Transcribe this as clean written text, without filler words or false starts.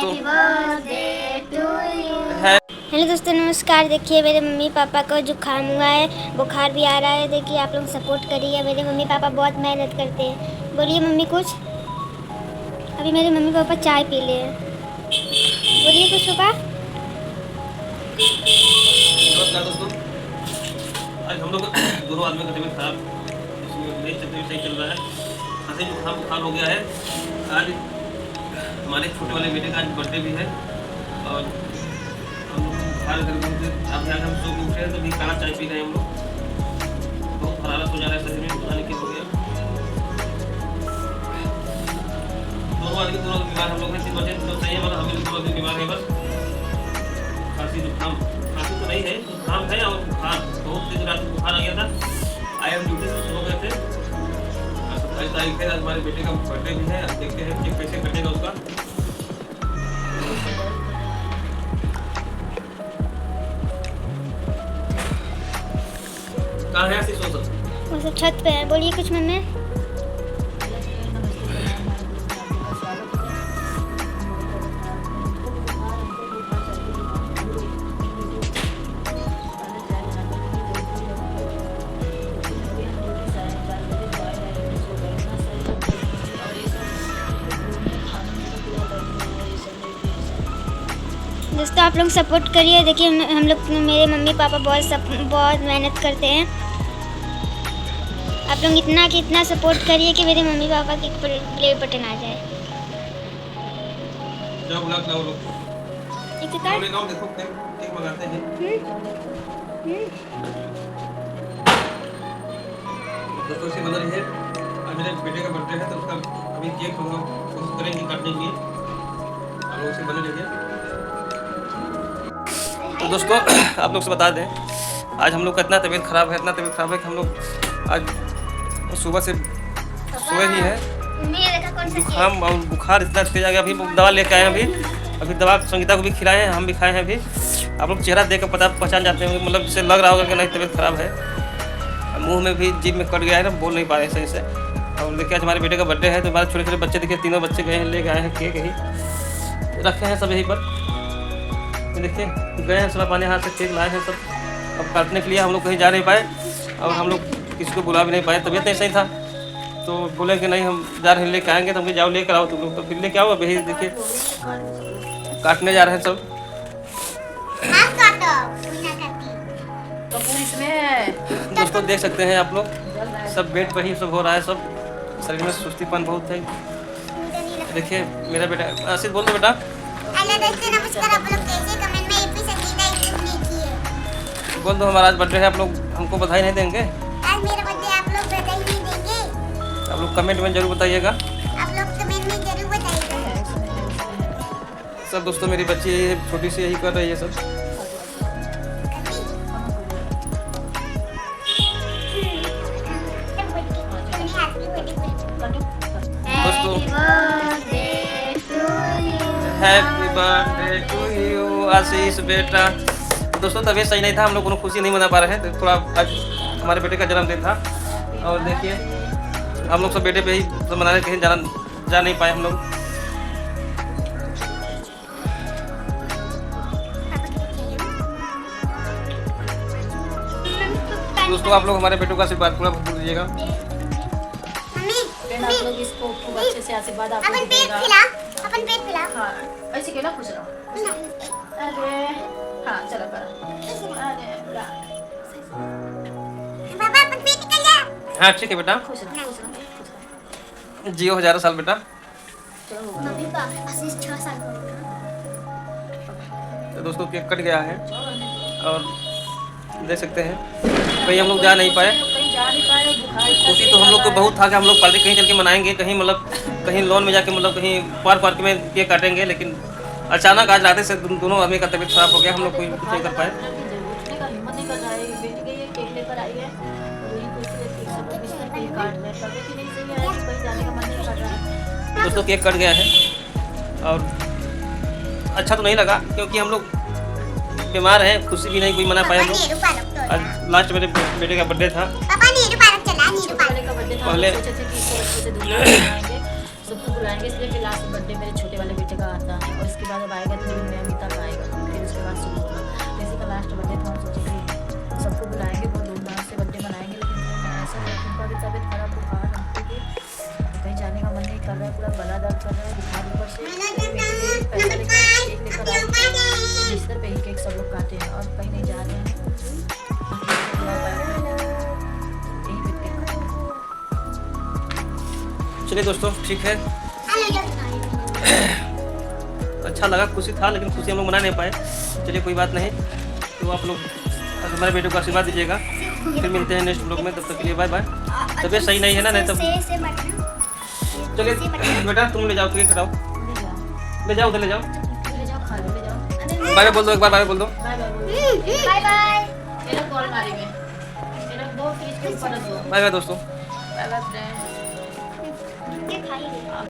दोस्तों। हेलो दोस्तों, नमस्कार। देखिए मेरे मम्मी पापा को जुकाम हुआ है, बुखार भी आ रहा है। देखिए आप लोग सपोर्ट करिए। मेरे मम्मी पापा बहुत मेहनत करते हैं। बोलिए मम्मी कुछ। अभी मेरे मम्मी पापा चाय पी ले हैं। बोलिए कुछ पापा। नमस्कार दोस्तों। आज हम लोग दोनों आदमी का तबीयत खराब, मेरी तबीयत सही चल रहा है। खांसी जुकाम बुखार हो गया है। आज हमारे छोटे वाले बेटे का आज बर्थडे भी है और हम लोग बुखार गर्मी से अब आज हम सो के उठे हैं तो भी काला चाय पी रहे हैं हम लोग। बहुत हरारत हो जा रहा है शरीर में, पता नहीं क्या हो गया। दोनों आदमी बीमार हम लोग हैं। 3 बजे तो सही है, मतलब हम लोग दोनों आदमी बीमार हैं। बस खांसी जुकाम, खांसी तो नहीं है, जुकाम है और बुखार बहुत तेज। रात में बुखार आ गया था। आए हम ड्यूटी से सो गए थे। 27 तारीख है, आज हमारे बेटे का बर्थडे भी है। देखते हैं कि कैसे कटेगा उसका। कहाँ है आशीष? वो सब छत पे है। बोलिए कुछ मम्मी। दोस्तों आप लोग सपोर्ट करिए। देखिए हम लोग, मेरे मम्मी पापा बहुत मेहनत करते हैं। आप लोग इतना सपोर्ट करिए कि मेरे मम्मी पापा की प्ले बटन आ जाए। जब लग जाओ लोग एक कार्ड देखो केक मंगाते हैं। दोस्तों से बना रही है। आज मेरे बेटे का बर्थडे है तो उसका अभी केक हम लोग कोशिश करेंगे काटने के लिए। आप लोग से बने रहिए। तो दोस्तों आप लोग से बता दें, आज हम लोग का इतना तबीयत खराब है कि हम लोग आज सुबह से सोए ही है। जुकाम और बुखार इतना तेज आ गया। अभी दवा लेके आए हैं। अभी दवा संगीता को भी खिलाए हैं, हम भी खाए हैं। अभी आप लोग चेहरा देख कर पहचान जाते हैं, मतलब जिससे लग रहा होगा कि नहीं तबीयत खराब है। मुंह में भी जीभ में कट गया है ना, बोल नहीं पा रहे सही से। और देखिए आज हमारे बेटे का बर्थडे है तो हमारे छोटे छोटे बच्चे देखिए, तीनों बच्चे गए हैं, लेके आए हैं केक, यही रखे हैं सब यहीं पर। देखिए गए हैं सुबह पानी हाथ से केक लाए हैं सब। अब काटने के लिए हम लोग कहीं जा नहीं पाए और हम लोग किसी को बुला भी नहीं पाए। तबीयत नहीं सही था तो बोले कि नहीं हम जा रहे हैं, लेके आएंगे। तो हम जाओ लेकर आओ तुम लोग। तो फिर लेके आओ। अभी देखिए काटने जा रहे हैं सब। दोस्तों देख सकते हैं आप लोग, सब बेड पर ही सब हो रहा है। सब शरीर में सुस्तीपन बहुत है। देखिए मेरा बेटा आशीष, बोल दो बेटा। बोल दो हमारा आज बर्थडे है, आप लोग हमको बधाई नहीं देंगे? आज मेरा बर्थडे, आप लोग बधाई नहीं देंगे? आप लोग कमेंट में जरूर बताइएगा। आप लोग कमेंट में जरूर बताइएगा। सब दोस्तों मेरी बच्ची छोटी सी यही कर रही है सब। दोस्तों हैप्पी बर्थडे टू यू आशीष बेटा। दोस्तों तबीयत सही नहीं था, हम लोग कोनो खुशी नहीं मना पा रहे हैं। थोड़ा आज हमारे बेटे का जन्मदिन था और देखिए हम लोग सब बेटे पे ही सब मना रहे, कहीं जा नहीं पाए हम लोग। दोस्तों आप लोग हमारे बेटों का आशीर्वाद पूरा भरपूर दीजिएगा। आप लोग इसको खूब अच्छे से आशीर्वाद आपको दीजिएगा। अपन पेट फैला। हाँ ऐसे क्यों ना, खुश रहो। अरे हाँ चलो करो। अरे पापा अपन पेट निकल गया। हाँ ठीक है बेटा, खुश रहो। जियो 1000 साल बेटा। मम्मी का आशीष 6 साल का हो गया। तो दोस्तों केक कट गया है और देख सकते हैं कहीं हम लोग जा नहीं पाए। कोशिश तो हम लोग को बहुत था कि हम लोग पार्टी कहीं चल के मनाएंगे, कहीं मतलब कहीं लॉन में जाके, मतलब कहीं पार्क में केक काटेंगे। लेकिन अचानक आज रात से दोनों आदमी का तबीयत खराब हो गया। हम लोग कोई कुछ नहीं कर पाए। दोस्तों केक कट गया है और अच्छा तो नहीं लगा क्योंकि हम लोग बीमार हैं, खुशी भी नहीं कोई मना पाए हम लोग। आज लास्ट मेरे बेटे का बर्थडे था। पहले सबको बुलाएंगे इसलिए कि लास्ट बर्थडे मेरे छोटे वाले बेटे का आता है और इसके बाद अब आएगा 2 दिन में अमिताभ आएगा, फिर उसके बाद शुरू होगा। किसी का लास्ट बर्थडे था, हम सोचे कि सबको बुलाएंगे, बहुत धूमधाम से बर्थडे मनाएंगे, लेकिन फिर ऐसा है उनका भी तबीयत खराब, बुखार हमको भी कहीं जाने का मन नहीं कर रहा है, पूरा गला दर्द कर रहा है, बुखार ऊपर से। पैसा लेकर केक लेकर आए, बिस्तर पे ही केक सब लोग काटे हैं और कहीं नहीं जा रहे हैं। यहीं पे केक काटेंगे। चलिए दोस्तों, ठीक है, अच्छा लगा, खुशी था, लेकिन खुशी हम लोग मना नहीं पाए। चलिए कोई बात नहीं, तो आप लोग हमारे बेटे को आशीर्वाद दीजिएगा। फिर मिलते हैं नेक्स्ट ब्लॉग में, तब तक के लिए बाय बाय। तबीयत सही नहीं है ना, नहीं तब चलिए बेटा तुम ले जाओ, केक कटाओ, ले जाओ उधर ले जाओ। ले जाओ, खा लो, ले जाओ। बाय बाय बोल दो, एक बार बाय बोल दो। बाय बाय बोलो। Bye bye. ये लोग कॉल मारी में, ये लोग 2 फ्रिज के ऊपर रख दो। बाय बाय दोस्तों। Bye bye friend. ये खाई